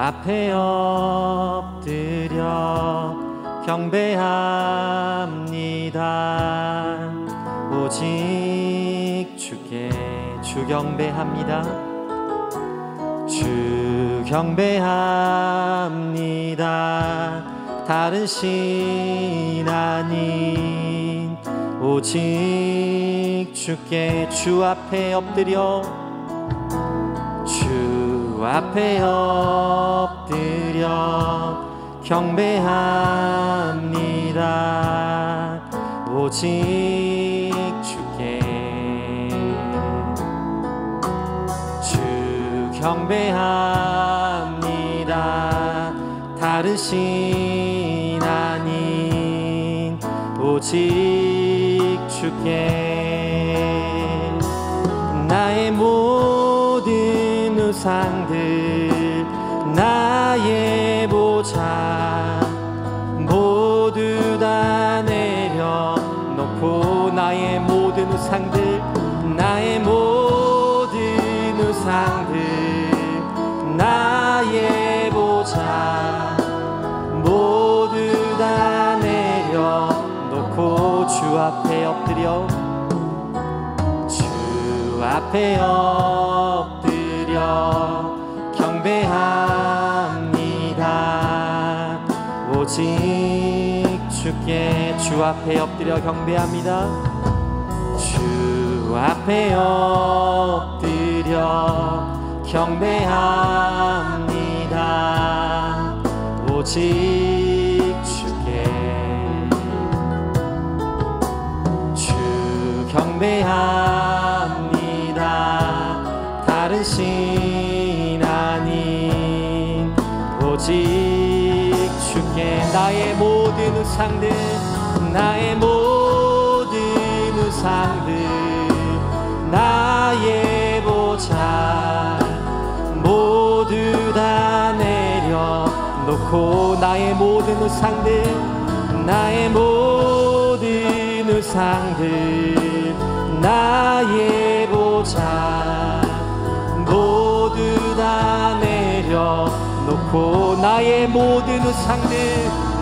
앞에 엎드려 경배합니다. 오직 주께 주 경배합니다. 주 경배합니다. 다른 신 아닌 오직 주께 주 앞에 엎드려 주 앞에 엎드려 경배합니다. 오직 주께 주 경배합니다. 다른 신 아닌 오직 주께 나의 모든 우상들 나의 보좌 모두 다 내려놓고 나의 모든 우상들 나의 모든 우상들 나의 보좌 모두 다 내려놓고 주 앞에 엎드려 주 앞에 엎드려 경배합니다. 오직 주께 주 앞에 엎드려 경배합니다. 주 앞에 엎드려 경배합니다. 오직 주께 주 경배합니다. 다른 신 아닌 오직 주께 나의 모든 우상들 나의 모든 우상들 나의 보좌 모두 다 내려놓고 나의 모든 우상들 나의 모든 우상들 나의 보좌 모두 다 내려놓고 나의 모든 우상들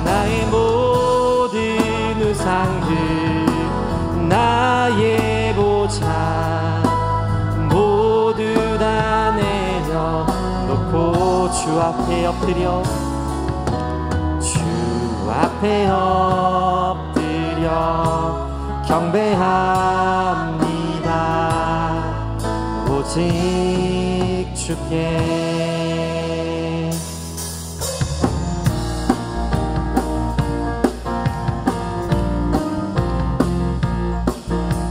나의 모든 우상들 나의 보좌 모두 다 내려놓고 주 앞에 엎드려 주 앞에 엎드려 경배합니다. 오직 주께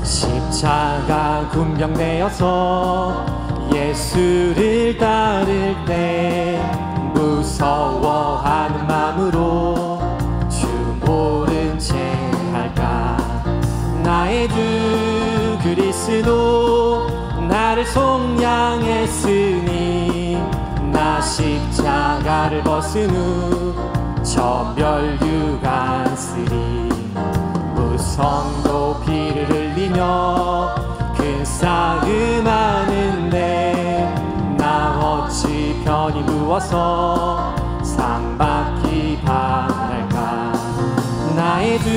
십자가 군병되어서 예수를 따를 때 무서워하는 마음으로 주 모른 채 할까 나의 주 그리스도 나를 속량했으니 나 십자가를 벗은 후 천별유관 쓰리 무성도 피를 흘리며 큰 싸움 하는데 나 어찌 편히 누워서 상 받기 바랄까 나의 주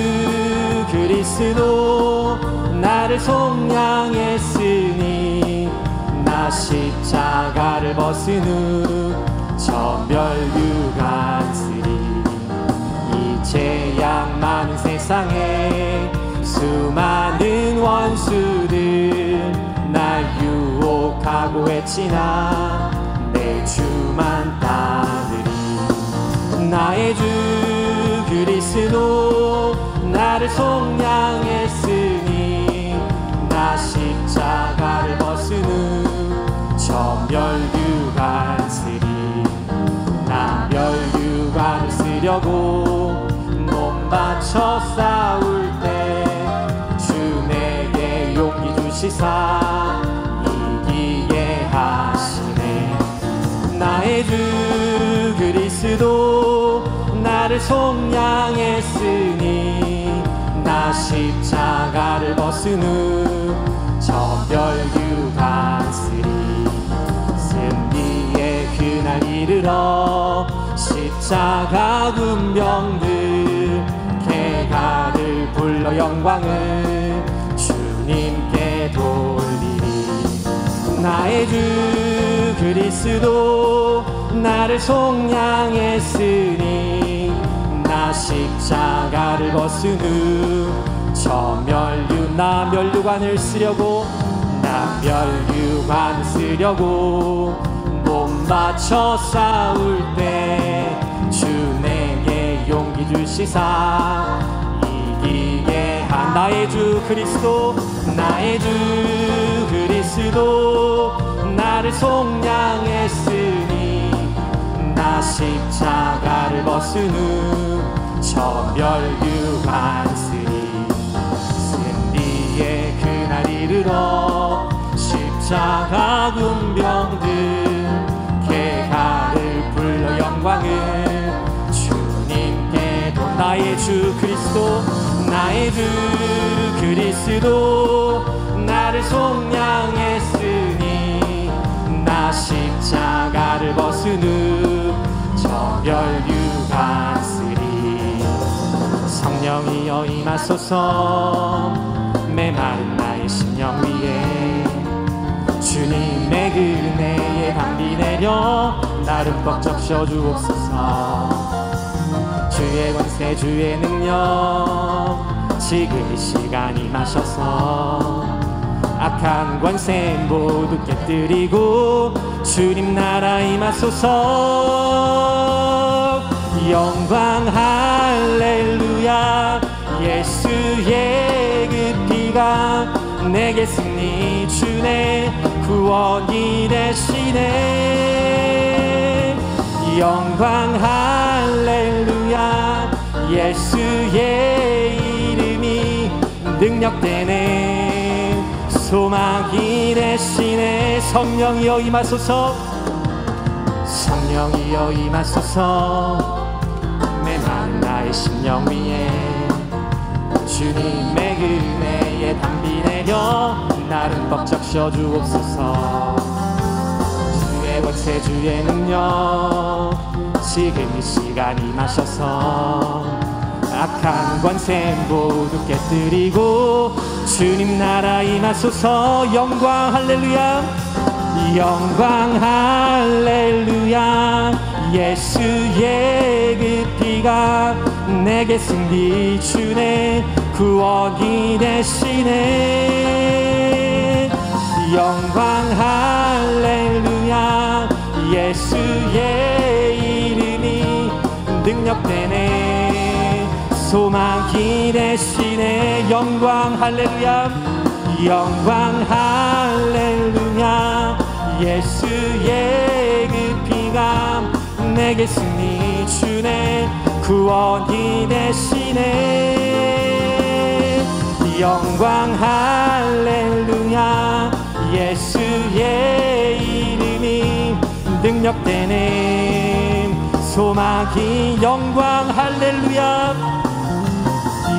그리스도 나를 속량했으니 나 십자가를 벗은 후 천별유관 쓰리 이제야 많은 세상에 수많은 원수들 날 유혹하고 외치나 내 주만 따르리 나의 주 그리스도 나를 속량했으니 나 십자가를 벗은 후 천별유관 쓰리 나 멸유관을 쓰려고 몸 바쳐 싸울 때 주 내게 용기 주시사 이기게 하시네 나의 주 그리스도 나를 속량했으니 나 십자가를 벗은 후 천별유관 쓰리 승리의 그날 이르러 십자가 군병들 개가를 불러 영광을 주님께 돌리리. 나의 주 그리스도 나를 속량했으니 나 십자가를 벗은 후 저 나 면류관을 쓰려고 몸 바쳐 싸울 때 주 내게 용기 주시사 이기게 한 나의 주 그리스도 나를 속량했으니 나 십자가를 벗은 후 저 멸류관 쓰리. 쓴 뒤에 그날 이르러 십자가 군병들 개가를 불러 영광을 주님께 나의 주 그리스도 나를 속량했으니 나 십자가를 벗은 후 저 멸류관 쓰리. 성령이여 임하소서 메마른 나의 심령 위에 주님의 은혜에 담비 내려 나를 꽉 적셔주옵소서. 주의 권세 주의 능력 지금 이 시간 임하셔서 악한 권세 모두 깨뜨리고 주님 나라 임하소서. 영광 할렐루야. 예수의 그 피가 내게 승리 주네 구원이 되시네. 영광 할렐루야. 예수의 이름이 능력되네 소망이 되시네. 성령이여 임하소서. 성령이여 임하소서. 메마른 나의 심령 위에 주님의 은혜에 담비 내려 나를 꽉 적셔주옵소서. 주의 권세 주의 능력 지금 이 시간 임하셔서 악한 권세 모두 깨뜨리고 주님 나라 임하소서. 영광 할렐루야. 영광 할렐루야. 예수의 그 피가 내게 승리 주네 구원이 되시네. 영광 할렐루야. 예수의 이름이 능력되네 소망이 되시네. 영광 할렐루야. 영광 할렐루야. 예수의 그 피가 내게 승리 주네 구원이 되시네. 영광 할렐루야. 예수의 이름이 능력되네 소망이. 영광 할렐루야.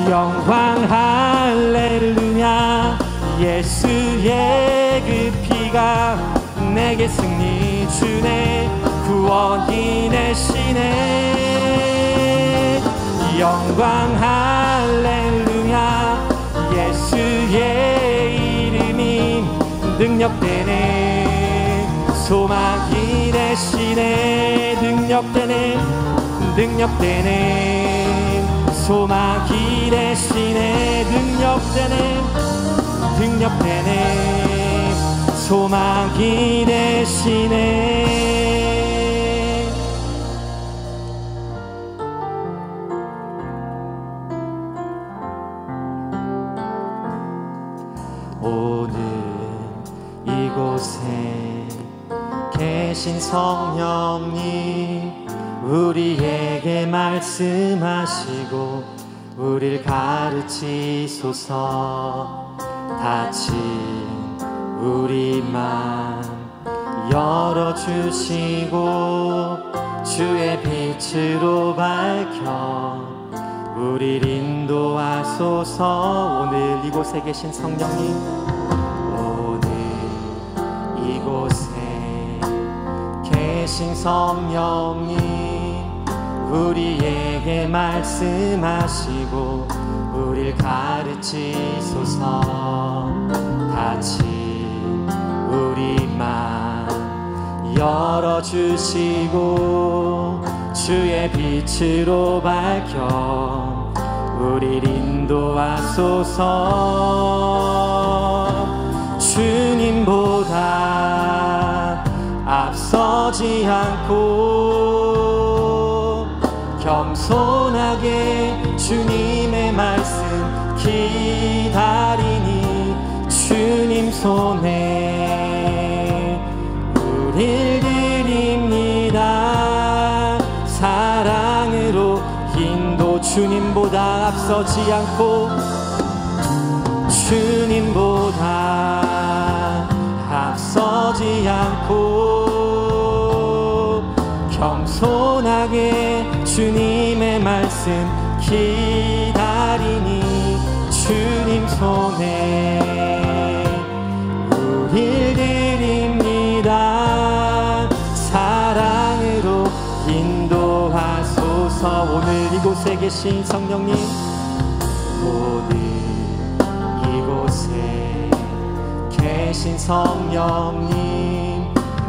영광 할렐루야. 예수의 그 피가 내게 승리 주네 구원이 되시네. 영광 할렐루야. 예수의 이름이 능력되네 소망이 되시네. 능력되네 소망이 되시네. 능력되네 소망이 되시네. 오늘 이곳에 계신 성령님 우리에게 말씀하시고 우리를 가르치소서. 다친 우리 맘 열어주시고 주의 빛으로 밝혀 우리를 인도하소서. 오늘 이곳에 계신 성령님 오늘 이곳에 계신 성령님 우리에게 말씀하시고 우릴 가르치소서. 닫힌 우리 맘 열어주시고 주의 빛으로 밝혀 우릴 인도하소서. 주님보다 앞서지 않고 겸손하게 주님의 말씀 기다리니 주님 손에 우릴 드립니다. 사랑으로 인도 주님보다 앞서지 않고 주님보다 앞서지 않고 겸손하게 주님의 말씀 기다리니 주님 손에 우릴 드립니다. 사랑으로 인도하소서. 오늘 이곳에 계신 성령님, 오늘 이곳에 계신 성령님,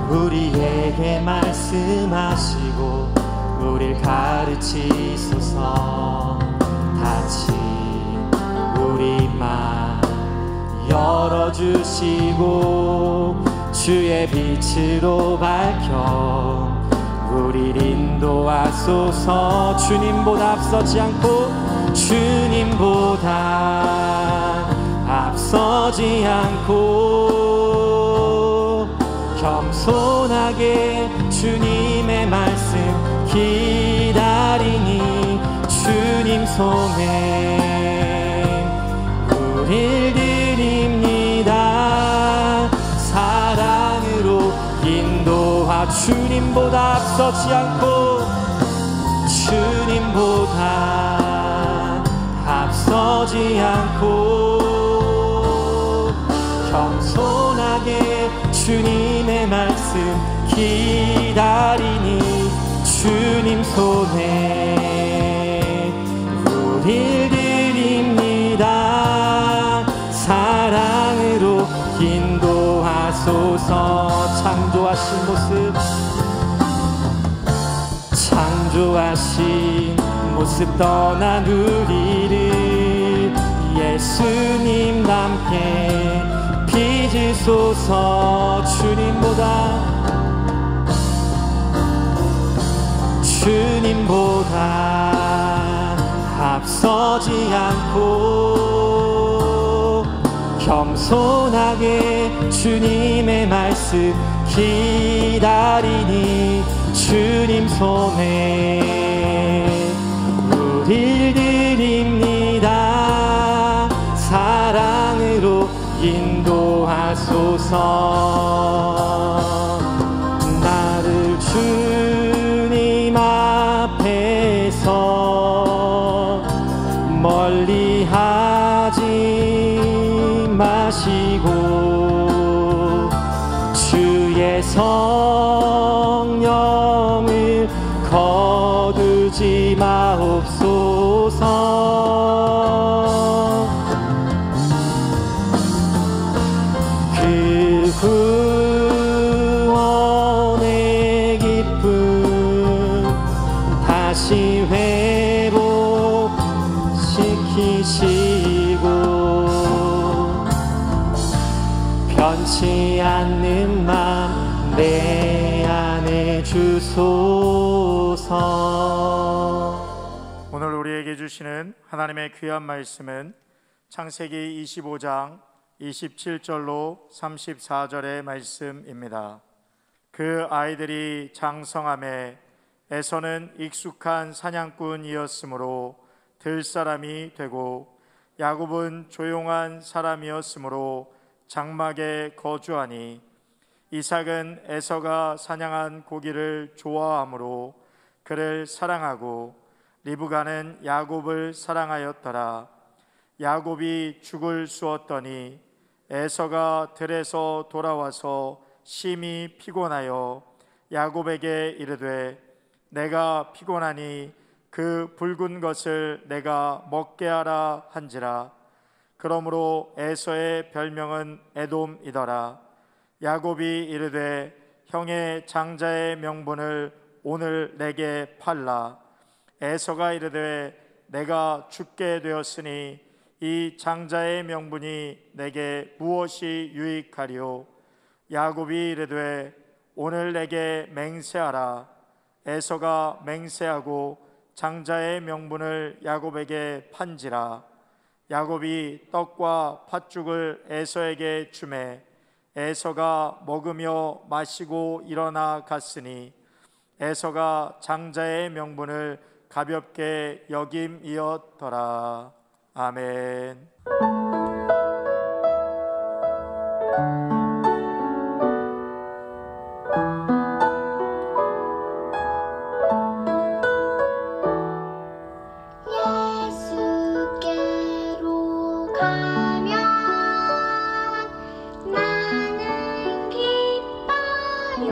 우리에게 말씀하시고 우릴 가르치소서. 닫힌 우리 맘 열어주시고 주의 빛으로 밝혀 우릴 인도하소서. 주님보다 앞서지 않고 주님보다 앞서지 않고 겸손하게 주님의 말씀 기다리니 주님 손에 우릴 드립니다. 사랑으로 인도하 주님보다 앞서지 않고 주님보다 앞서지 않고 겸손하게 주님의 말씀 기다리니 주님 손에 우릴 드립니다. 사랑으로 인도하소서. 창조하신 모습, 창조하신 모습 떠난 우리를 예수님 닮게 빚으소서. 주님보다 앞서지 않고 겸손하게 주님의 말씀 기다리니 주님 손에 우릴 드립니다. 사랑으로 인도하소서. 나를 주님 앞에서 멀리하지 마시고 주의 성령을 거두지 마옵소서. 그 구원의 기쁨 다시 회복시키시고 변치 않는 맘 내 안에 주소서. 오늘 우리에게 주시는 하나님의 귀한 말씀은 창세기 25장 27절로 34절의 말씀입니다. 그 아이들이 장성함에 에서는 익숙한 사냥꾼이었으므로 들사람이 되고 야곱은 조용한 사람이었으므로 장막에 거주하니 이삭은 에서가 사냥한 고기를 좋아하므로 그를 사랑하고 리브가는 야곱을 사랑하였더라. 야곱이 죽을 쑤었더니 에서가 들에서 돌아와서 심히 피곤하여 야곱에게 이르되 내가 피곤하니 그 붉은 것을 내가 먹게 하라 한지라. 그러므로 에서의 별명은 에돔이더라. 야곱이 이르되 형의 장자의 명분을 오늘 내게 팔라. 에서가 이르되 내가 죽게 되었으니 이 장자의 명분이 내게 무엇이 유익하리요? 야곱이 이르되 오늘 내게 맹세하라. 에서가 맹세하고 장자의 명분을 야곱에게 판지라. 야곱이 떡과 팥죽을 에서에게 주매 에서가 먹으며 마시고 일어나 갔으니 에서가 장자의 명분을 가볍게 여김이었더라. 아멘. 예수께로 가면 나는 기뻐요.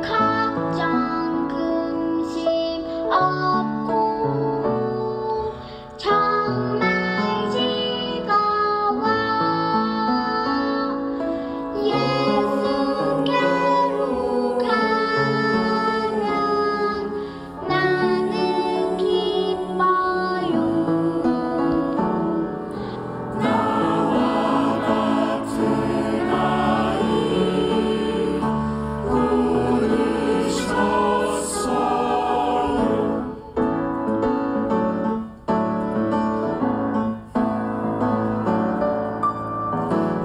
걱정 근심 없고 정말 즐거워. 예수께로 가면 나는 기뻐요. 나와 같은 아이 부르셨어요.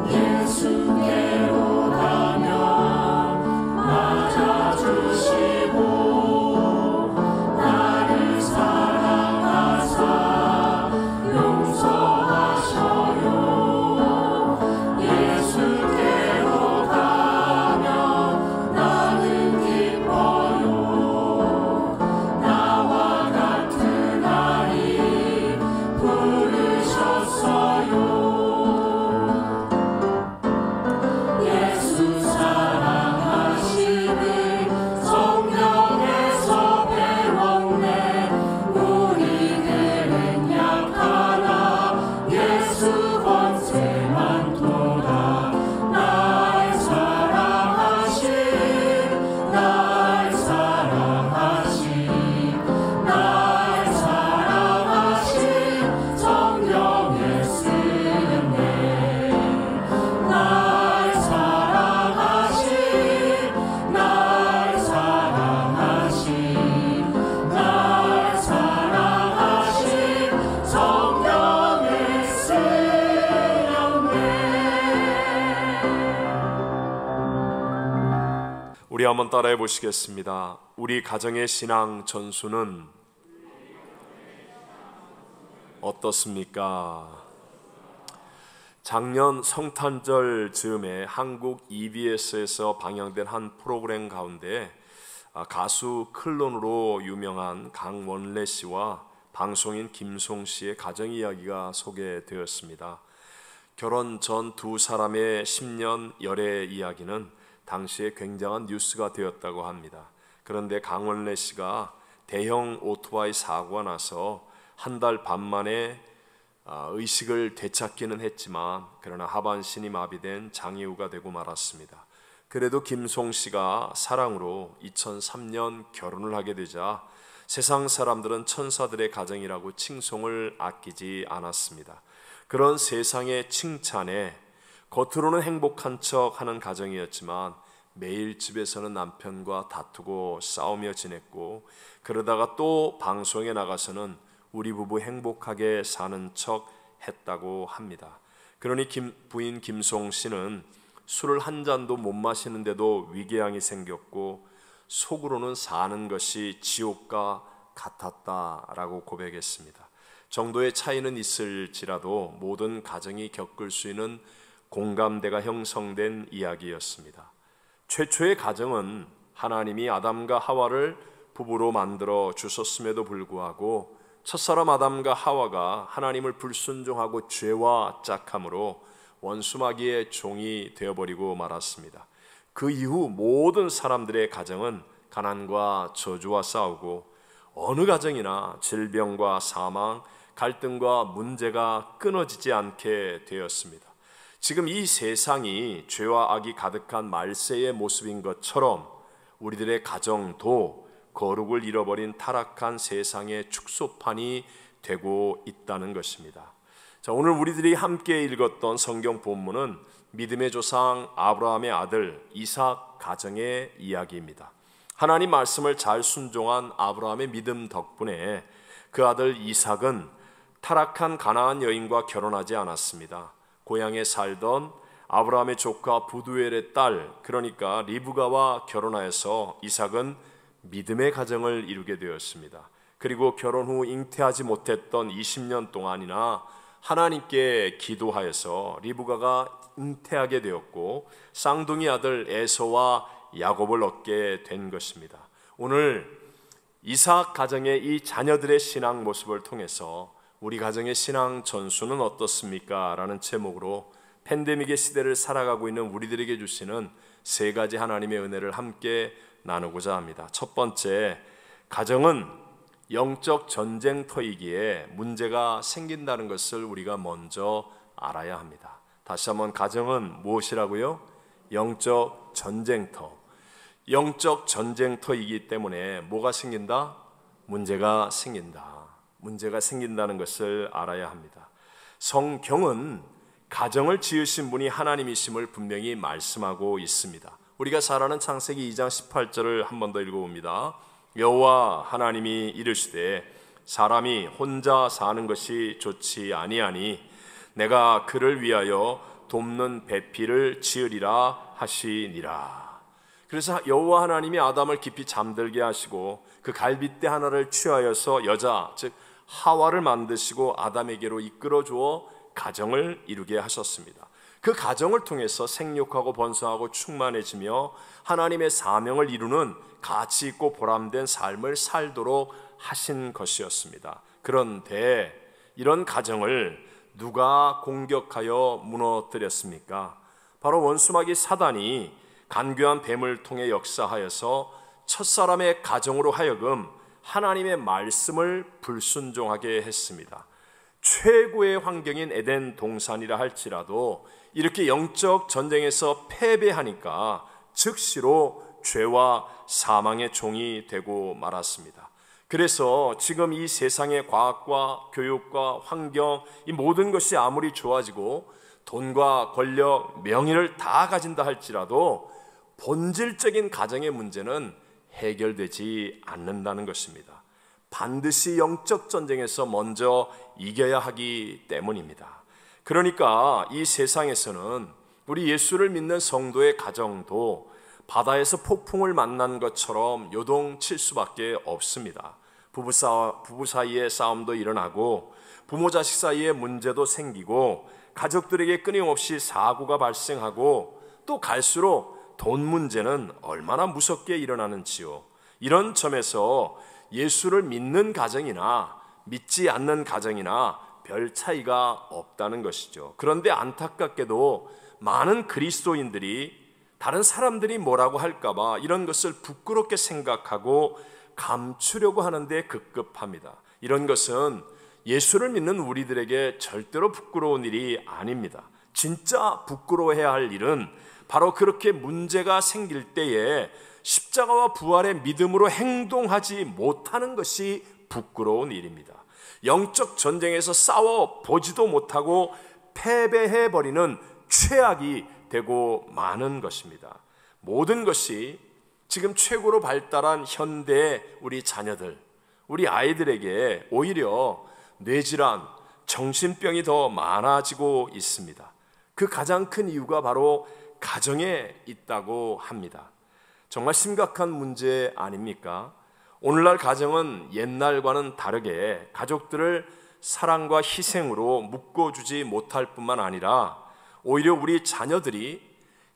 예수께로 가면 맞아주시고 나를 사랑하사 용서하셔요. 예수께로 가면 나는 기뻐요. 나와 같은 아이 부르셨어요. 예수 사랑하심을 성경에서 배웠네. 우리들은 약하나 예수 권세만 도다. 날 사랑하심 날 사랑하심 날 사랑하심 성경에 쓰네. 날 사랑하심 날 사랑하심 날 사랑하심 성경에 쓰였네. 우리 한번 따라해 보시겠습니다. 우리 가정의 신앙 전수는 어떻습니까? 작년 성탄절 즈음에 한국 EBS에서 방영된 한 프로그램 가운데 가수 클론으로 유명한 강원래 씨와 방송인 김송 씨의 가정 이야기가 소개되었습니다. 결혼 전 두 사람의 10년 열애 이야기는 당시에 굉장한 뉴스가 되었다고 합니다. 그런데 강원래 씨가 대형 오토바이 사고가 나서 한 달 반 만에 의식을 되찾기는 했지만 그러나 하반신이 마비된 장애우가 되고 말았습니다. 그래도 김송 씨가 사랑으로 2003년 결혼을 하게 되자 세상 사람들은 천사들의 가정이라고 칭송을 아끼지 않았습니다. 그런 세상의 칭찬에 겉으로는 행복한 척하는 가정이었지만 매일 집에서는 남편과 다투고 싸우며 지냈고, 그러다가 또 방송에 나가서는 우리 부부 행복하게 사는 척 했다고 합니다. 그러니 부인 김송 씨는 술을 한 잔도 못 마시는데도 위궤양이 생겼고 속으로는 사는 것이 지옥과 같았다라고 고백했습니다. 정도의 차이는 있을지라도 모든 가정이 겪을 수 있는 공감대가 형성된 이야기였습니다. 최초의 가정은 하나님이 아담과 하와를 부부로 만들어 주셨음에도 불구하고 첫사람 아담과 하와가 하나님을 불순종하고 죄와 짝함으로 원수마귀의 종이 되어버리고 말았습니다. 그 이후 모든 사람들의 가정은 가난과 저주와 싸우고 어느 가정이나 질병과 사망, 갈등과 문제가 끊어지지 않게 되었습니다. 지금 이 세상이 죄와 악이 가득한 말세의 모습인 것처럼 우리들의 가정도 거룩을 잃어버린 타락한 세상의 축소판이 되고 있다는 것입니다. 자, 오늘 우리들이 함께 읽었던 성경 본문은 믿음의 조상 아브라함의 아들 이삭 가정의 이야기입니다. 하나님 말씀을 잘 순종한 아브라함의 믿음 덕분에 그 아들 이삭은 타락한 가나안 여인과 결혼하지 않았습니다. 고향에 살던 아브라함의 조카 부두엘의 딸, 그러니까 리브가와 결혼하여서 이삭은 믿음의 가정을 이루게 되었습니다. 그리고 결혼 후 잉태하지 못했던 20년 동안이나 하나님께 기도하여서 리브가가 잉태하게 되었고 쌍둥이 아들 에서와 야곱을 얻게 된 것입니다. 오늘 이삭 가정의 이 자녀들의 신앙 모습을 통해서 우리 가정의 신앙 전수는 어떻습니까? 라는 제목으로 팬데믹의 시대를 살아가고 있는 우리들에게 주시는 세 가지 하나님의 은혜를 함께 나누고자 합니다. 첫 번째, 가정은 영적 전쟁터이기에 문제가 생긴다는 것을 우리가 먼저 알아야 합니다. 다시 한번, 가정은 무엇이라고요? 영적 전쟁터. 영적 전쟁터이기 때문에 뭐가 생긴다? 문제가 생긴다. 문제가 생긴다는 것을 알아야 합니다. 성경은 가정을 지으신 분이 하나님이심을 분명히 말씀하고 있습니다. 우리가 잘 아는 창세기 2장 18절을 한 번 더 읽어봅니다. 여호와 하나님이 이르시되 사람이 혼자 사는 것이 좋지 아니하니 내가 그를 위하여 돕는 배필을 지으리라 하시니라. 그래서 여호와 하나님이 아담을 깊이 잠들게 하시고 그 갈빗대 하나를 취하여서 여자, 즉 하와를 만드시고 아담에게로 이끌어 주어 가정을 이루게 하셨습니다. 그 가정을 통해서 생육하고 번성하고 충만해지며 하나님의 사명을 이루는 가치 있고 보람된 삶을 살도록 하신 것이었습니다. 그런데 이런 가정을 누가 공격하여 무너뜨렸습니까? 바로 원수마귀 사단이 간교한 뱀을 통해 역사하여서 첫사람의 가정으로 하여금 하나님의 말씀을 불순종하게 했습니다. 최고의 환경인 에덴 동산이라 할지라도 이렇게 영적 전쟁에서 패배하니까 즉시로 죄와 사망의 종이 되고 말았습니다. 그래서 지금 이 세상의 과학과 교육과 환경, 이 모든 것이 아무리 좋아지고 돈과 권력, 명예를 다 가진다 할지라도 본질적인 가정의 문제는 해결되지 않는다는 것입니다. 반드시 영적 전쟁에서 먼저 이겨야 하기 때문입니다. 그러니까 이 세상에서는 우리 예수를 믿는 성도의 가정도 바다에서 폭풍을 만난 것처럼 요동칠 수밖에 없습니다. 부부 사이에 싸움도 일어나고 부모 자식 사이에 문제도 생기고 가족들에게 끊임없이 사고가 발생하고 또 갈수록 돈 문제는 얼마나 무섭게 일어나는지요. 이런 점에서 예수를 믿는 가정이나 믿지 않는 가정이나 별 차이가 없다는 것이죠. 그런데 안타깝게도 많은 그리스도인들이 다른 사람들이 뭐라고 할까봐 이런 것을 부끄럽게 생각하고 감추려고 하는데 급급합니다. 이런 것은 예수를 믿는 우리들에게 절대로 부끄러운 일이 아닙니다. 진짜 부끄러워해야 할 일은 바로 그렇게 문제가 생길 때에 십자가와 부활의 믿음으로 행동하지 못하는 것이 부끄러운 일입니다. 영적 전쟁에서 싸워 보지도 못하고 패배해버리는 최악이 되고 마는 것입니다. 모든 것이 지금 최고로 발달한 현대의 우리 자녀들, 우리 아이들에게 오히려 뇌질환, 정신병이 더 많아지고 있습니다. 그 가장 큰 이유가 바로 가정에 있다고 합니다. 정말 심각한 문제 아닙니까? 오늘날 가정은 옛날과는 다르게 가족들을 사랑과 희생으로 묶어주지 못할 뿐만 아니라 오히려 우리 자녀들이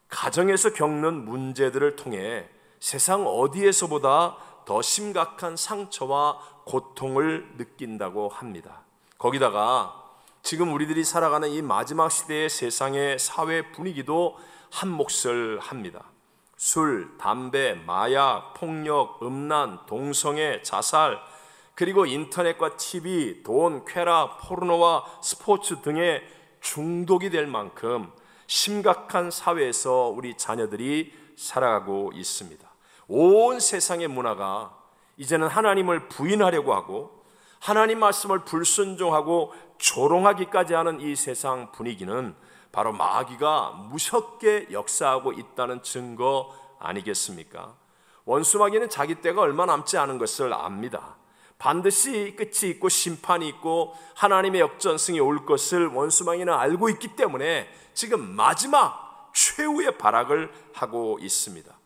가정에서 겪는 문제들을 통해 세상 어디에서보다 더 심각한 상처와 고통을 느낀다고 합니다. 거기다가 지금 우리들이 살아가는 이 마지막 시대의 세상의 사회 분위기도 한 몫을 합니다. 술, 담배, 마약, 폭력, 음란, 동성애, 자살, 그리고 인터넷과 TV, 돈, 쾌락, 포르노와 스포츠 등의 중독이 될 만큼 심각한 사회에서 우리 자녀들이 살아가고 있습니다. 온 세상의 문화가 이제는 하나님을 부인하려고 하고 하나님 말씀을 불순종하고 조롱하기까지 하는 이 세상 분위기는 바로 마귀가 무섭게 역사하고 있다는 증거 아니겠습니까? 원수 마귀는 자기 때가 얼마 남지 않은 것을 압니다. 반드시 끝이 있고 심판이 있고 하나님의 역전승이 올 것을 원수 마귀는 알고 있기 때문에 지금 마지막 최후의 발악을 하고 있습니다.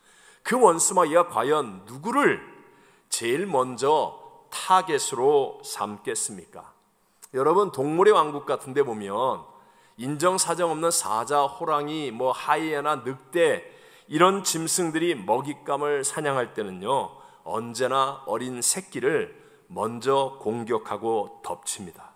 그 원수 마귀가 과연 누구를 제일 먼저 타겟으로 삼겠습니까? 여러분, 동물의 왕국 같은 데 보면 인정사정 없는 사자, 호랑이, 하이에나, 늑대 이런 짐승들이 먹잇감을 사냥할 때는요, 언제나 어린 새끼를 먼저 공격하고 덮칩니다.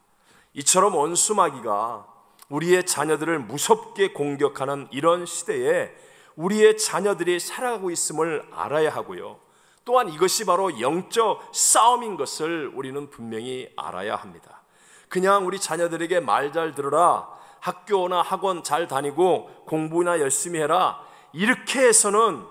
이처럼 원수 마귀가 우리의 자녀들을 무섭게 공격하는 이런 시대에 우리의 자녀들이 살아가고 있음을 알아야 하고요. 또한 이것이 바로 영적 싸움인 것을 우리는 분명히 알아야 합니다. 그냥 우리 자녀들에게 말 잘 들으라, 학교나 학원 잘 다니고 공부나 열심히 해라, 이렇게 해서는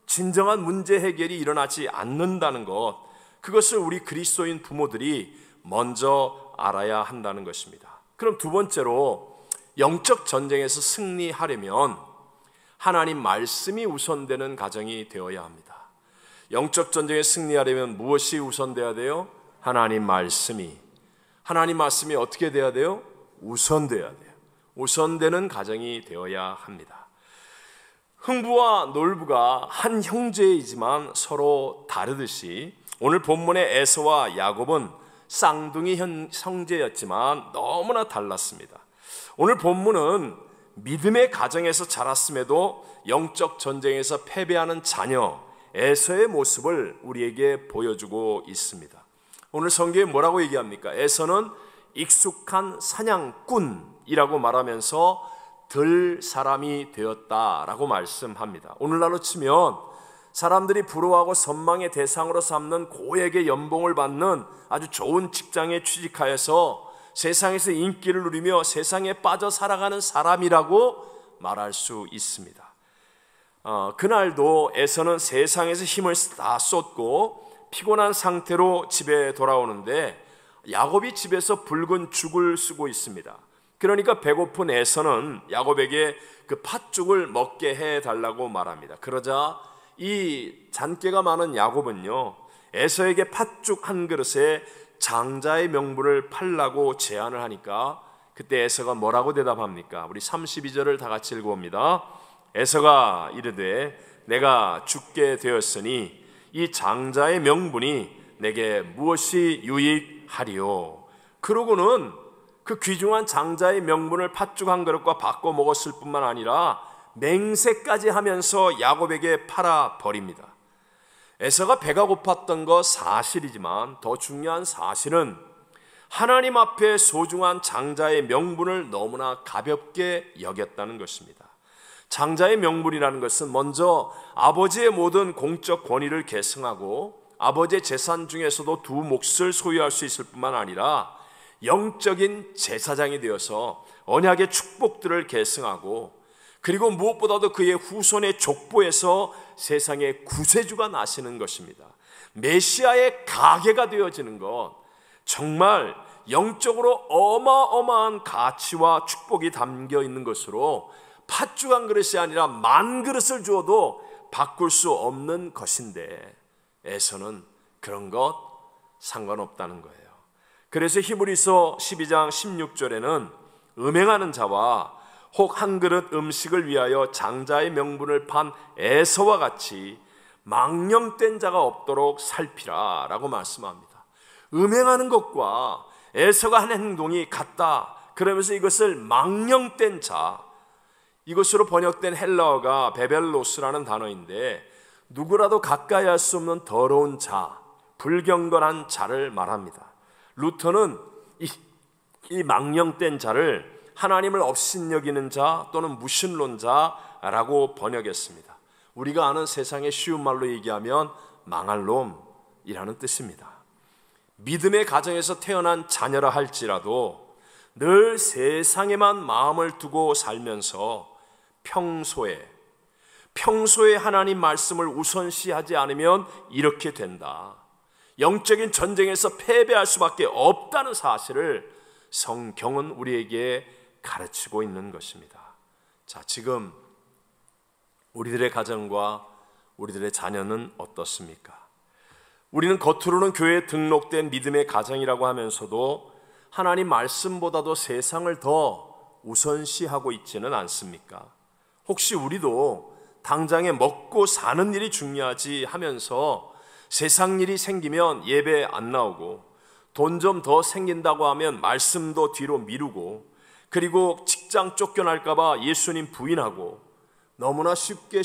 진정한 문제 해결이 일어나지 않는다는 것, 그것을 우리 그리스도인 부모들이 먼저 알아야 한다는 것입니다. 그럼 두 번째로, 영적 전쟁에서 승리하려면 하나님 말씀이 우선되는 가정이 되어야 합니다. 영적 전쟁에 승리하려면 무엇이 우선돼야 돼요? 하나님 말씀이. 하나님 말씀이 어떻게 돼야 돼요? 우선돼야 돼요. 우선되는 가정이 되어야 합니다. 흥부와 놀부가 한 형제이지만 서로 다르듯이 오늘 본문의 에서와 야곱은 쌍둥이 형제였지만 너무나 달랐습니다. 오늘 본문은 믿음의 가정에서 자랐음에도 영적 전쟁에서 패배하는 자녀 에서의 모습을 우리에게 보여주고 있습니다. 오늘 성경에 뭐라고 얘기합니까? 에서는 익숙한 사냥꾼이라고 말하면서 들 사람이 되었다라고 말씀합니다. 오늘날로 치면 사람들이 부러워하고 선망의 대상으로 삼는 고액의 연봉을 받는 아주 좋은 직장에 취직하여서 세상에서 인기를 누리며 세상에 빠져 살아가는 사람이라고 말할 수 있습니다. 그날도 에서는 세상에서 힘을 다 쏟고 피곤한 상태로 집에 돌아오는데 야곱이 집에서 붉은 죽을 쓰고 있습니다. 그러니까 배고픈 에서는 야곱에게 그 팥죽을 먹게 해달라고 말합니다. 그러자 이 잔꾀가 많은 야곱은요, 에서에게 팥죽 한 그릇에 장자의 명분을 팔라고 제안을 하니까 그때 에서가 뭐라고 대답합니까? 우리 32절을 다 같이 읽어봅니다. 에서가 이르되 내가 죽게 되었으니 이 장자의 명분이 내게 무엇이 유익하리요? 그러고는 그 귀중한 장자의 명분을 팥죽 한 그릇과 바꿔 먹었을 뿐만 아니라 맹세까지 하면서 야곱에게 팔아 버립니다. 에서가 배가 고팠던 거 사실이지만 더 중요한 사실은 하나님 앞에 소중한 장자의 명분을 너무나 가볍게 여겼다는 것입니다. 장자의 명분이라는 것은 먼저 아버지의 모든 공적 권위를 계승하고 아버지의 재산 중에서도 두 몫을 소유할 수 있을 뿐만 아니라 영적인 제사장이 되어서 언약의 축복들을 계승하고 그리고 무엇보다도 그의 후손의 족보에서 세상의 구세주가 나시는 것입니다. 메시아의 가계가 되어지는 것, 정말 영적으로 어마어마한 가치와 축복이 담겨 있는 것으로 팥죽 한 그릇이 아니라 만 그릇을 주어도 바꿀 수 없는 것인데 에서는 그런 것 상관없다는 거예요. 그래서 히브리서 12장 16절에는 음행하는 자와 혹 한 그릇 음식을 위하여 장자의 명분을 판 에서와 같이 망령된 자가 없도록 살피라 라고 말씀합니다. 음행하는 것과 에서가 한 행동이 같다. 그러면서 이것을 망령된 자, 이것으로 번역된 헬라어가 베벨로스라는 단어인데 누구라도 가까이 할 수 없는 더러운 자, 불경건한 자를 말합니다. 루터는 이 망령된 자를 하나님을 업신여기는 자 또는 무신론자라고 번역했습니다. 우리가 아는 세상의 쉬운 말로 얘기하면 망할 놈이라는 뜻입니다. 믿음의 가정에서 태어난 자녀라 할지라도 늘 세상에만 마음을 두고 살면서 평소에 하나님 말씀을 우선시하지 않으면 이렇게 된다. 영적인 전쟁에서 패배할 수밖에 없다는 사실을 성경은 우리에게 가르치고 있는 것입니다. 자, 지금 우리들의 가정과 우리들의 자녀는 어떻습니까? 우리는 겉으로는 교회에 등록된 믿음의 가정이라고 하면서도 하나님 말씀보다도 세상을 더 우선시하고 있지는 않습니까? 혹시 우리도 당장에 먹고 사는 일이 중요하지 하면서 세상 일이 생기면 예배 안 나오고 돈 좀 더 생긴다고 하면 말씀도 뒤로 미루고 그리고 직장 쫓겨날까 봐 예수님 부인하고 너무나 쉽게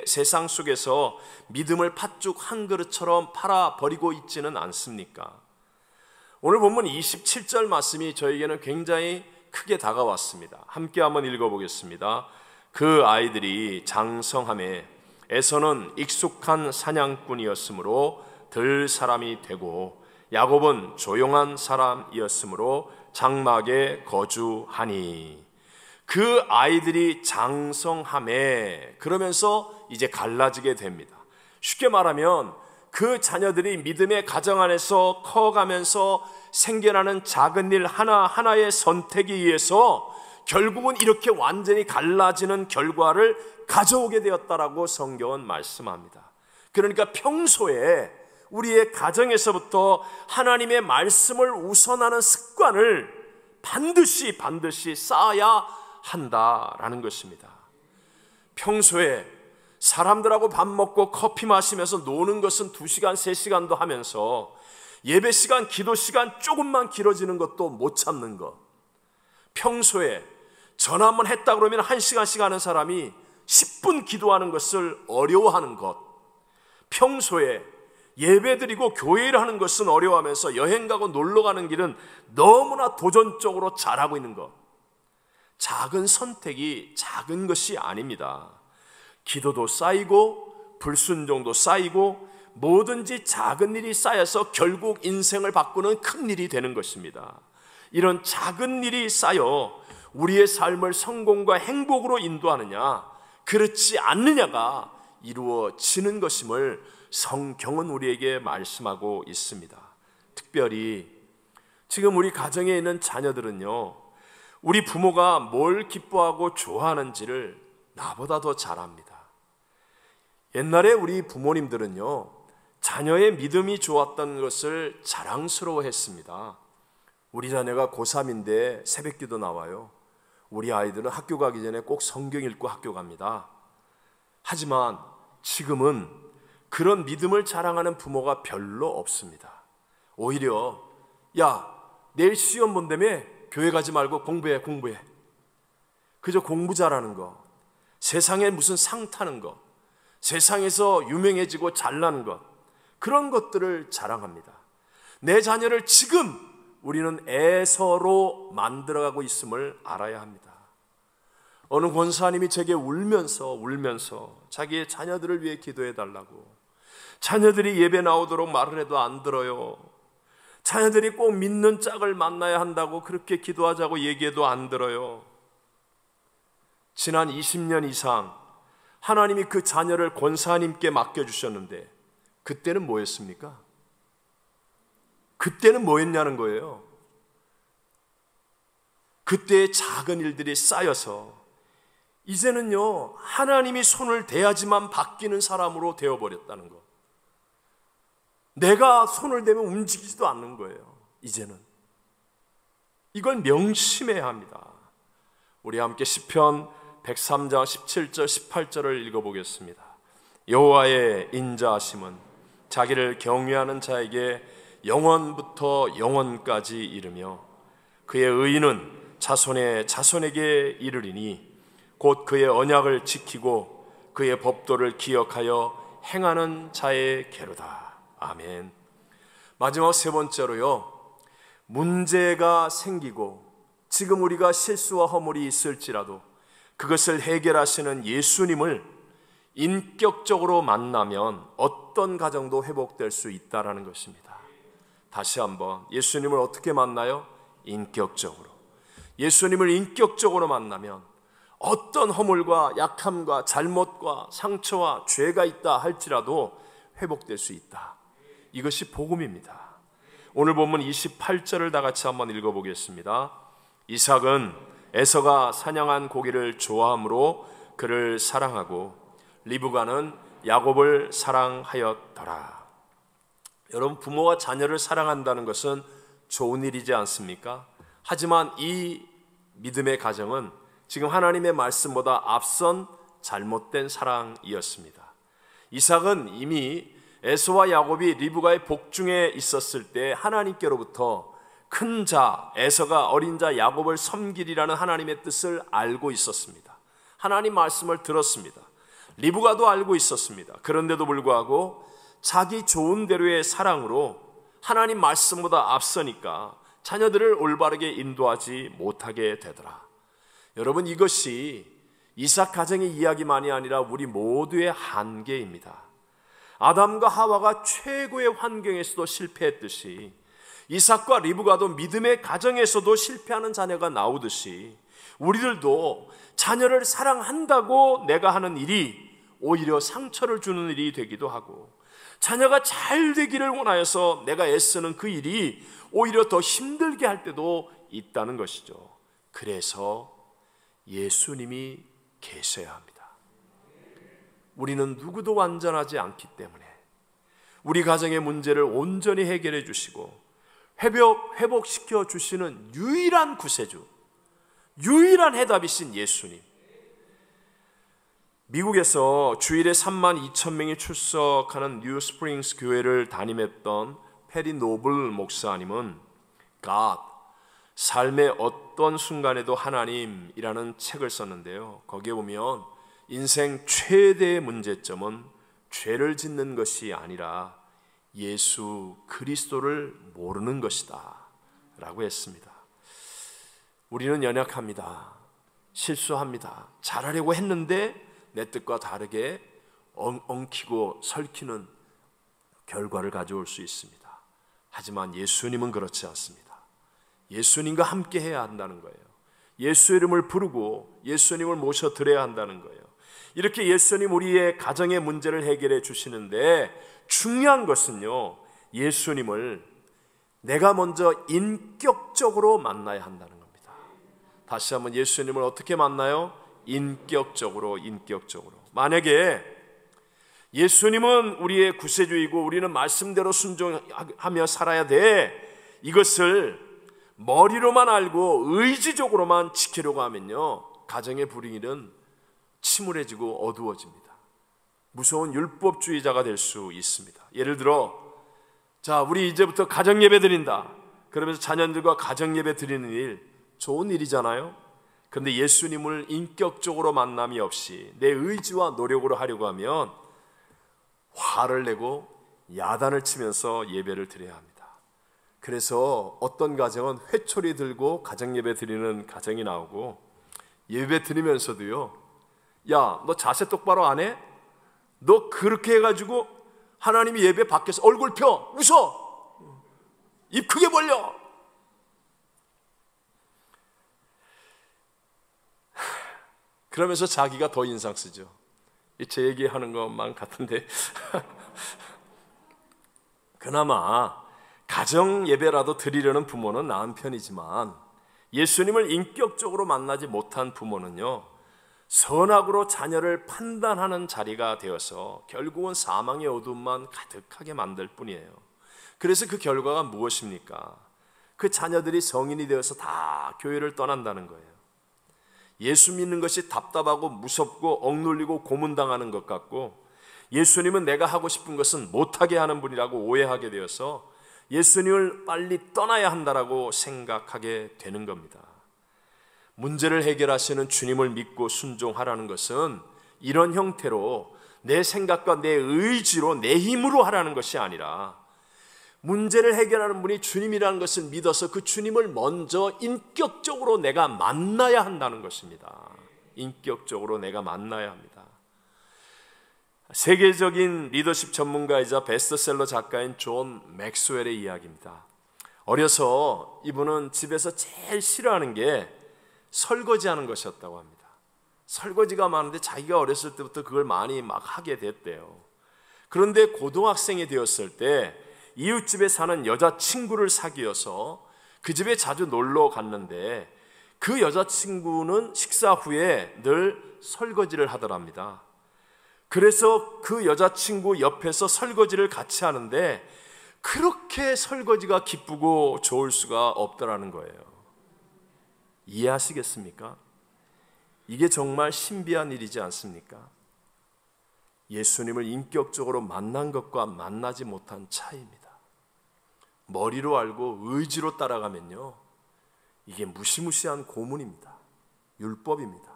세상 속에서 믿음을 팥죽 한 그릇처럼 팔아버리고 있지는 않습니까? 오늘 본문 27절 말씀이 저에게는 굉장히 크게 다가왔습니다. 함께 한번 읽어보겠습니다. 그 아이들이 장성함에 에서는 익숙한 사냥꾼이었으므로 들 사람이 되고 야곱은 조용한 사람이었으므로 장막에 거주하니. 그 아이들이 장성함에 그러면서 이제 갈라지게 됩니다. 쉽게 말하면 그 자녀들이 믿음의 가정 안에서 커가면서 생겨나는 작은 일 하나하나의 선택에 의해서 결국은 이렇게 완전히 갈라지는 결과를 가져오게 되었다라고 성경은 말씀합니다. 그러니까 평소에 우리의 가정에서부터 하나님의 말씀을 우선하는 습관을 반드시 쌓아야 한다라는 것입니다. 평소에 사람들하고 밥 먹고 커피 마시면서 노는 것은 2시간, 3시간도 하면서 예배 시간, 기도 시간 조금만 길어지는 것도 못 참는 것. 평소에 전화 한번 했다 그러면 1시간씩 하는 사람이 10분 기도하는 것을 어려워하는 것. 평소에 예배드리고 교회를 하는 것은 어려워하면서 여행 가고 놀러 가는 길은 너무나 도전적으로 잘하고 있는 것. 작은 선택이 작은 것이 아닙니다. 기도도 쌓이고 불순종도 쌓이고 뭐든지 작은 일이 쌓여서 결국 인생을 바꾸는 큰 일이 되는 것입니다. 이런 작은 일이 쌓여 우리의 삶을 성공과 행복으로 인도하느냐 그렇지 않느냐가 이루어지는 것임을 성경은 우리에게 말씀하고 있습니다. 특별히 지금 우리 가정에 있는 자녀들은요, 우리 부모가 뭘 기뻐하고 좋아하는지를 나보다 더 잘 압니다. 옛날에 우리 부모님들은요, 자녀의 믿음이 좋았던 것을 자랑스러워했습니다. 우리 자녀가 고3인데 새벽기도 나와요. 우리 아이들은 학교 가기 전에 꼭 성경 읽고 학교 갑니다. 하지만 지금은 그런 믿음을 자랑하는 부모가 별로 없습니다. 오히려 야, 내일 시험 본다며 교회 가지 말고 공부해. 그저 공부 잘하는 거, 세상에 무슨 상 타는 거, 세상에서 유명해지고 잘나는 것, 그런 것들을 자랑합니다. 내 자녀를 지금 우리는 애서로 만들어가고 있음을 알아야 합니다. 어느 권사님이 제게 울면서 자기의 자녀들을 위해 기도해달라고, 자녀들이 예배 나오도록 말을 해도 안 들어요. 자녀들이 꼭 믿는 짝을 만나야 한다고 그렇게 기도하자고 얘기해도 안 들어요. 지난 20년 이상 하나님이 그 자녀를 권사님께 맡겨주셨는데 그때는 뭐 했습니까? 그때는 뭐 했냐는 거예요. 그때의 작은 일들이 쌓여서 이제는요, 하나님이 손을 대야지만 바뀌는 사람으로 되어버렸다는 거. 내가 손을 대면 움직이지도 않는 거예요. 이제는 이걸 명심해야 합니다. 우리 함께 시편 103장 17절 18절을 읽어보겠습니다. 여호와의 인자하심은 자기를 경외하는 자에게 영원부터 영원까지 이르며 그의 의는 자손의 자손에게 이르리니 곧 그의 언약을 지키고 그의 법도를 기억하여 행하는 자의 계로다. 아멘. 마지막 세 번째로요, 문제가 생기고 지금 우리가 실수와 허물이 있을지라도 그것을 해결하시는 예수님을 인격적으로 만나면 어떤 가정도 회복될 수 있다라는 것입니다. 다시 한번, 예수님을 어떻게 만나요? 인격적으로. 예수님을 인격적으로 만나면 어떤 허물과 약함과 잘못과 상처와 죄가 있다 할지라도 회복될 수 있다. 이것이 복음입니다. 오늘 본문 28절을 다 같이 한번 읽어보겠습니다. 이삭은 에서가 사냥한 고기를 좋아함으로 그를 사랑하고 리브가는 야곱을 사랑하였더라. 여러분, 부모와 자녀를 사랑한다는 것은 좋은 일이지 않습니까? 하지만 이 믿음의 가정은 지금 하나님의 말씀보다 앞선 잘못된 사랑이었습니다. 이삭은 이미 에서와 야곱이 리브가의 복중에 있었을 때 하나님께로부터 큰 자 에서가 어린 자 야곱을 섬기리라는 하나님의 뜻을 알고 있었습니다. 하나님 말씀을 들었습니다. 리브가도 알고 있었습니다. 그런데도 불구하고 자기 좋은 대로의 사랑으로 하나님 말씀보다 앞서니까 자녀들을 올바르게 인도하지 못하게 되더라. 여러분, 이것이 이삭 가정의 이야기만이 아니라 우리 모두의 한계입니다. 아담과 하와가 최고의 환경에서도 실패했듯이 이삭과 리브가도 믿음의 가정에서도 실패하는 자녀가 나오듯이 우리들도 자녀를 사랑한다고 내가 하는 일이 오히려 상처를 주는 일이 되기도 하고, 자녀가 잘 되기를 원하여서 내가 애쓰는 그 일이 오히려 더 힘들게 할 때도 있다는 것이죠. 그래서 예수님이 계셔야 합니다. 우리는 누구도 완전하지 않기 때문에 우리 가정의 문제를 온전히 해결해 주시고 회복시켜 주시는 유일한 구세주, 유일한 해답이신 예수님. 미국에서 주일에 32,000명이 출석하는 뉴 스프링스 교회를 담임했던 페리 노블 목사님은 God, 삶의 어떤 순간에도 하나님이라는 책을 썼는데요. 거기에 보면 인생 최대의 문제점은 죄를 짓는 것이 아니라 예수 그리스도를 모르는 것이다 라고 했습니다. 우리는 연약합니다. 실수합니다. 잘하려고 했는데 내 뜻과 다르게 엉키고 설키는 결과를 가져올 수 있습니다. 하지만 예수님은 그렇지 않습니다. 예수님과 함께 해야 한다는 거예요. 예수 이름을 부르고 예수님을 모셔드려야 한다는 거예요. 이렇게 예수님 우리의 가정의 문제를 해결해 주시는데 중요한 것은요, 예수님을 내가 먼저 인격적으로 만나야 한다는 겁니다. 다시 한번, 예수님을 어떻게 만나요? 인격적으로. 만약에 예수님은 우리의 구세주이고 우리는 말씀대로 순종하며 살아야 돼, 이것을 머리로만 알고 의지적으로만 지키려고 하면요, 가정의 불행일은 침울해지고 어두워집니다. 무서운 율법주의자가 될 수 있습니다. 예를 들어, 자, 우리 이제부터 가정예배 드린다. 그러면서 자녀들과 가정예배 드리는 일, 좋은 일이잖아요. 그런데 예수님을 인격적으로 만남이 없이 내 의지와 노력으로 하려고 하면 화를 내고 야단을 치면서 예배를 드려야 합니다. 그래서 어떤 가정은 회초리 들고 가정예배 드리는 가정이 나오고, 예배 드리면서도요, 야, 너 자세 똑바로 안 해? 너 그렇게 해가지고 하나님이 예배 밖에서 얼굴 펴, 웃어, 입 크게 벌려. 그러면서 자기가 더 인상 쓰죠. 제 얘기하는 것만 같은데 그나마 가정 예배라도 드리려는 부모는 나은 편이지만, 예수님을 인격적으로 만나지 못한 부모는요, 선악으로 자녀를 판단하는 자리가 되어서 결국은 사망의 어둠만 가득하게 만들 뿐이에요. 그래서 그 결과가 무엇입니까? 그 자녀들이 성인이 되어서 다 교회를 떠난다는 거예요. 예수 믿는 것이 답답하고 무섭고 억눌리고 고문당하는 것 같고, 예수님은 내가 하고 싶은 것은 못하게 하는 분이라고 오해하게 되어서 예수님을 빨리 떠나야 한다라고 생각하게 되는 겁니다. 문제를 해결하시는 주님을 믿고 순종하라는 것은 이런 형태로 내 생각과 내 의지로 내 힘으로 하라는 것이 아니라, 문제를 해결하는 분이 주님이라는 것을 믿어서 그 주님을 먼저 인격적으로 내가 만나야 한다는 것입니다. 인격적으로 내가 만나야 합니다. 세계적인 리더십 전문가이자 베스트셀러 작가인 존 맥스웰의 이야기입니다. 어려서 이분은 집에서 제일 싫어하는 게 설거지하는 것이었다고 합니다. 설거지가 많은데 자기가 어렸을 때부터 그걸 많이 막 하게 됐대요. 그런데 고등학생이 되었을 때 이웃집에 사는 여자친구를 사귀어서 그 집에 자주 놀러 갔는데 그 여자친구는 식사 후에 늘 설거지를 하더랍니다. 그래서 그 여자친구 옆에서 설거지를 같이 하는데 그렇게 설거지가 기쁘고 좋을 수가 없더라는 거예요. 이해하시겠습니까? 이게 정말 신비한 일이지 않습니까? 예수님을 인격적으로 만난 것과 만나지 못한 차이입니다. 머리로 알고 의지로 따라가면요, 이게 무시무시한 고문입니다. 율법입니다.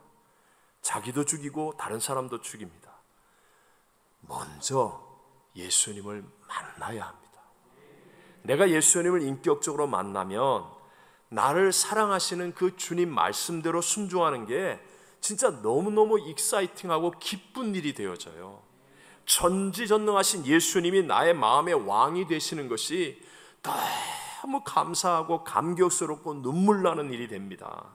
자기도 죽이고 다른 사람도 죽입니다. 먼저 예수님을 만나야 합니다. 내가 예수님을 인격적으로 만나면 나를 사랑하시는 그 주님 말씀대로 순종하는 게 진짜 너무너무 익사이팅하고 기쁜 일이 되어져요. 전지전능하신 예수님이 나의 마음의 왕이 되시는 것이 너무 감사하고 감격스럽고 눈물 나는 일이 됩니다.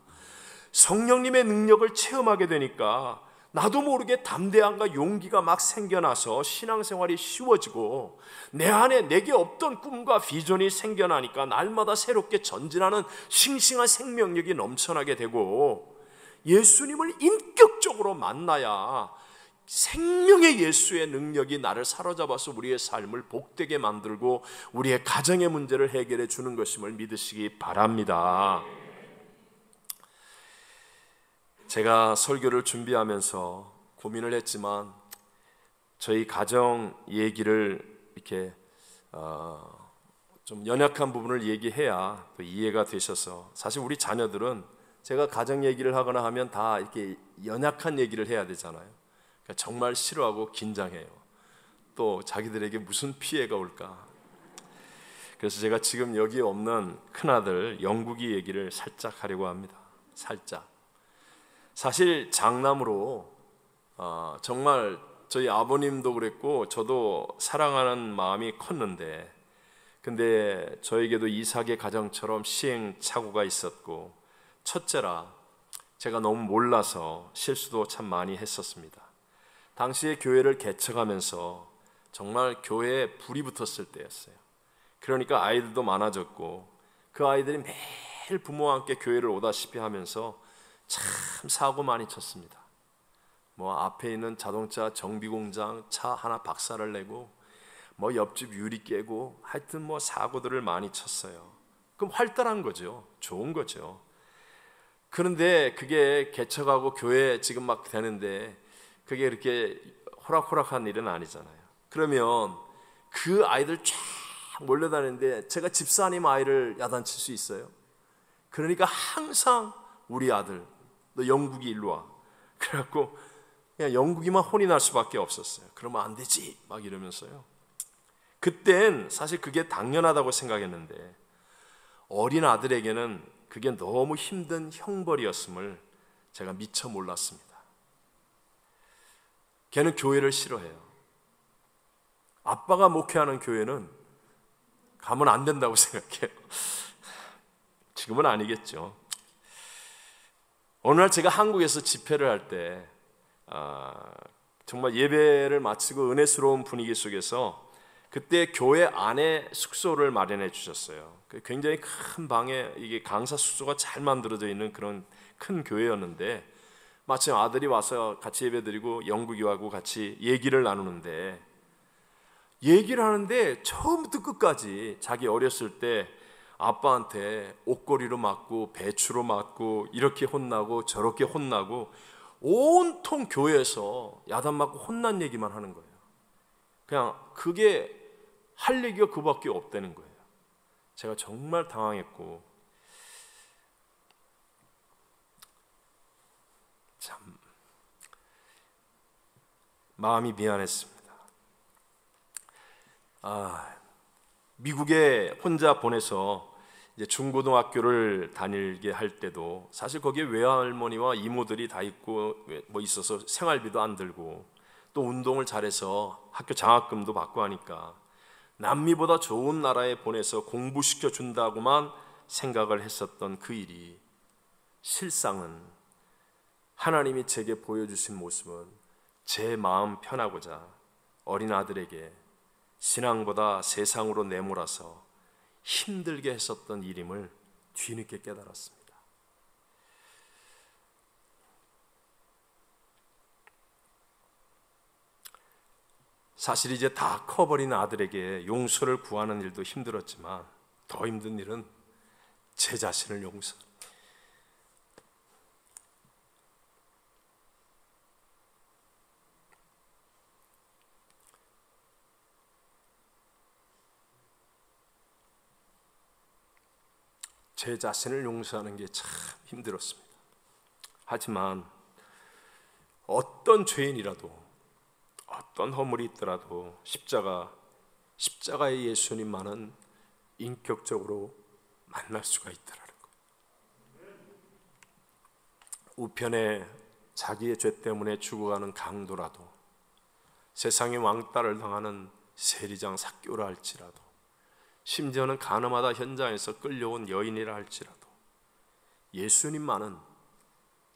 성령님의 능력을 체험하게 되니까 나도 모르게 담대함과 용기가 막 생겨나서 신앙생활이 쉬워지고 내 안에 내게 없던 꿈과 비전이 생겨나니까 날마다 새롭게 전진하는 싱싱한 생명력이 넘쳐나게 되고 예수님을 인격적으로 만나야 생명의 예수의 능력이 나를 사로잡아서 우리의 삶을 복되게 만들고 우리의 가정의 문제를 해결해 주는 것임을 믿으시기 바랍니다. 제가 설교를 준비하면서 고민을 했지만 저희 가정 얘기를 이렇게 좀 연약한 부분을 얘기해야 또 이해가 되셔서, 사실 우리 자녀들은 제가 가정 얘기를 하거나 하면 다 이렇게 연약한 얘기를 해야 되잖아요. 그러니까 정말 싫어하고 긴장해요. 또 자기들에게 무슨 피해가 올까. 그래서 제가 지금 여기 없는 큰아들 영국이 얘기를 살짝 하려고 합니다. 살짝. 사실 장남으로 정말 저희 아버님도 그랬고 저도 사랑하는 마음이 컸는데, 근데 저에게도 이삭의 가정처럼 시행착오가 있었고 첫째라 제가 너무 몰라서 실수도 참 많이 했었습니다. 당시에 교회를 개척하면서 정말 교회에 불이 붙었을 때였어요. 그러니까 아이들도 많아졌고 그 아이들이 매일 부모와 함께 교회를 오다시피 하면서 참 사고 많이 쳤습니다. 뭐 앞에 있는 자동차 정비공장 차 하나 박살을 내고 뭐 옆집 유리 깨고 하여튼 뭐 사고들을 많이 쳤어요. 그럼 활달한 거죠. 좋은 거죠. 그런데 그게 개척하고 교회 지금 막 되는데 그게 이렇게 호락호락한 일은 아니잖아요. 그러면 그 아이들 쫙 몰려다니는데 제가 집사님 아이를 야단칠 수 있어요? 그러니까 항상 우리 아들 너 영국이 일로 와. 그래갖고 그냥 영국이만 혼이 날 수밖에 없었어요. 그러면 안 되지 막 이러면서요. 그땐 사실 그게 당연하다고 생각했는데 어린 아들에게는 그게 너무 힘든 형벌이었음을 제가 미처 몰랐습니다. 걔는 교회를 싫어해요. 아빠가 목회하는 교회는 가면 안 된다고 생각해요. 지금은 아니겠죠. 어느 날 제가 한국에서 집회를 할 때 정말 예배를 마치고 은혜스러운 분위기 속에서 그때 교회 안에 숙소를 마련해 주셨어요. 굉장히 큰 방에 이게 강사 숙소가 잘 만들어져 있는 그런 큰 교회였는데 마침 아들이 와서 같이 예배드리고 영국이하고 같이 얘기를 나누는데 얘기를 하는데 처음부터 끝까지 자기 어렸을 때 아빠한테 옷걸이로 맞고 배추로 맞고 이렇게 혼나고 저렇게 혼나고 온통 교회에서 야단 맞고 혼난 얘기만 하는 거예요. 그냥 그게 할 얘기가 그밖에 없다는 거예요. 제가 정말 당황했고 참 마음이 미안했습니다. 미국에 혼자 보내서 이제 중고등학교를 다니게 할 때도 사실 거기에 외할머니와 이모들이 다 있고 뭐 있어서 생활비도 안 들고 또 운동을 잘해서 학교 장학금도 받고 하니까 남미보다 좋은 나라에 보내서 공부시켜 준다고만 생각을 했었던 그 일이 실상은 하나님이 제게 보여주신 모습은 제 마음 편하고자 어린 아들에게 신앙보다 세상으로 내몰아서 힘들게 했었던 일임을 뒤늦게 깨달았습니다. 사실 이제 다 커버린 아들에게 용서를 구하는 일도 힘들었지만 더 힘든 일은 제 자신을 용서하는, 제 자신을 용서하는 게 참 힘들었습니다. 하지만 어떤 죄인이라도 어떤 허물이 있더라도 십자가의 예수님만은 인격적으로 만날 수가 있다라는 거예요. 우편에 자기의 죄 때문에 죽어가는 강도라도, 세상의 왕따를 당하는 세리장 삭교라 할지라도, 심지어는 가늠하다 현장에서 끌려온 여인이라 할지라도 예수님만은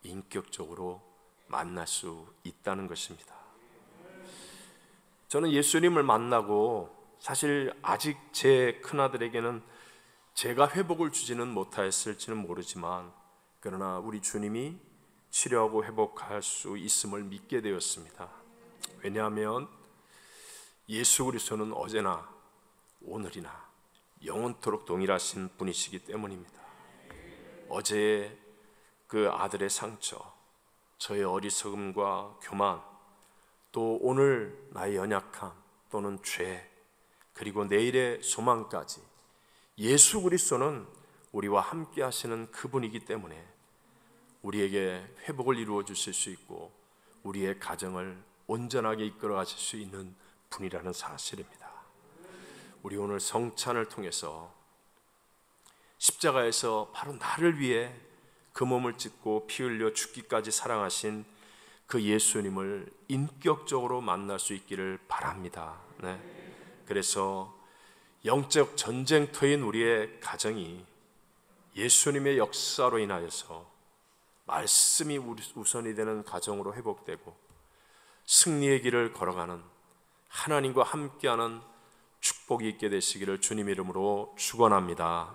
인격적으로 만날 수 있다는 것입니다. 저는 예수님을 만나고 사실 아직 제 큰아들에게는 제가 회복을 주지는 못하였을지는 모르지만, 그러나 우리 주님이 치료하고 회복할 수 있음을 믿게 되었습니다. 왜냐하면 예수 그리스도는 어제나 오늘이나 영원토록 동일하신 분이시기 때문입니다. 어제의 그 아들의 상처, 저의 어리석음과 교만, 또 오늘 나의 연약함 또는 죄, 그리고 내일의 소망까지 예수 그리스도는 우리와 함께 하시는 그분이기 때문에 우리에게 회복을 이루어 주실 수 있고 우리의 가정을 온전하게 이끌어 가실 수 있는 분이라는 사실입니다. 우리 오늘 성찬을 통해서 십자가에서 바로 나를 위해 그 몸을 찢고 피 흘려 죽기까지 사랑하신 그 예수님을 인격적으로 만날 수 있기를 바랍니다. 네. 그래서 영적 전쟁터인 우리의 가정이 예수님의 역사로 인하여서 말씀이 우선이 되는 가정으로 회복되고 승리의 길을 걸어가는 하나님과 함께하는 축복이 있게 되시기를 주님 이름으로 축원합니다.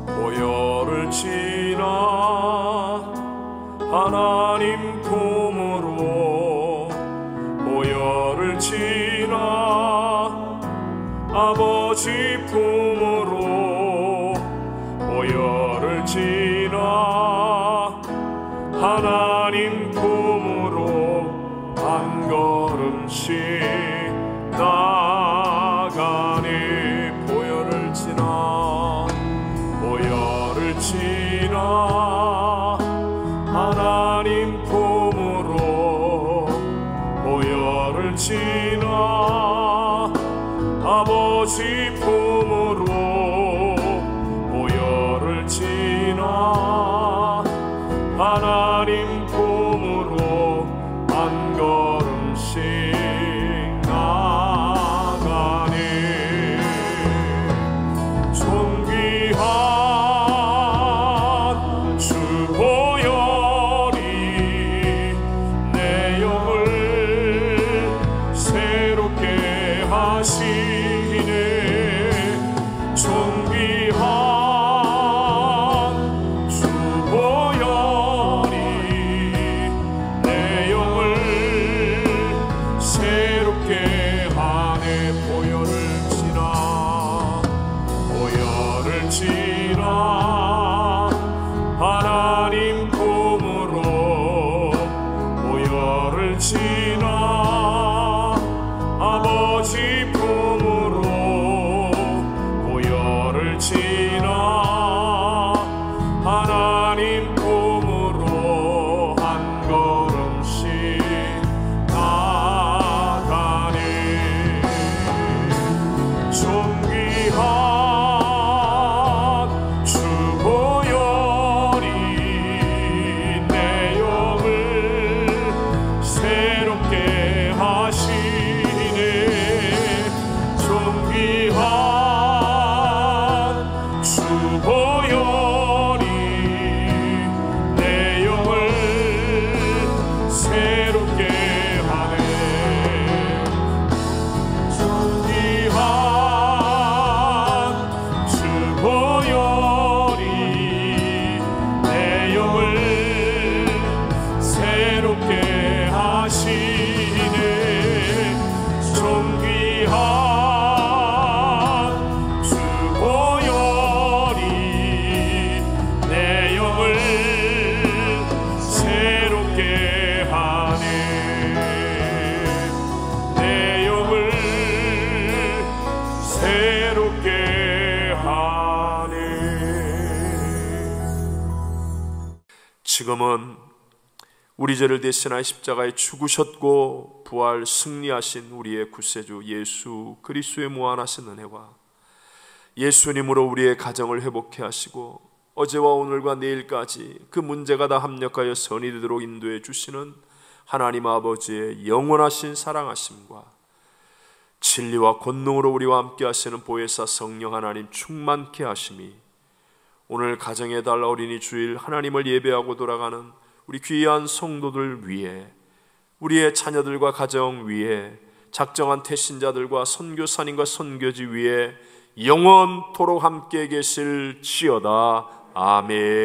보혈을 지나 하나님 품으로, 보혈을 지나 아버지 품으로, 보혈을 지나 하나님 품으로 한 걸음씩 나가니, 보혈을 지나, 보혈을 지나 하나님 품으로, 보혈을 지나 아버지 품으로, 보혈을 지나 하나님 품으로 한 걸음씩 나가니, 존귀한 주 보혈이 내 영을 새롭게 하시네. 존귀한 주 보혈이 보혈이 내 영을 새롭게 하네. 존귀한 주 보혈이 내 영을 새롭게 하시네. 존귀한 주 보혈이 내 영을 새롭게 하네. 내 영을 새롭게 하네. 지금은 우리 죄를 대신하여 십자가에 죽으셨고 부활 승리하신 우리의 구세주 예수 그리스도의 무한하신 은혜와 예수님으로 우리의 가정을 회복해 하시고 어제와 오늘과 내일까지 그 문제가 다 합력하여 선이 되도록 인도해 주시는 하나님 아버지의 영원하신 사랑하심과 진리와 권능으로 우리와 함께 하시는 보혜사 성령 하나님 충만케 하심이 오늘 가정의 달 어린이 주일 하나님을 예배하고 돌아가는 우리 귀한 성도들 위해, 우리의 자녀들과 가정 위에, 작정한 태신자들과 선교사님과 선교지 위에 영원토록 함께 계실지어다. 아멘.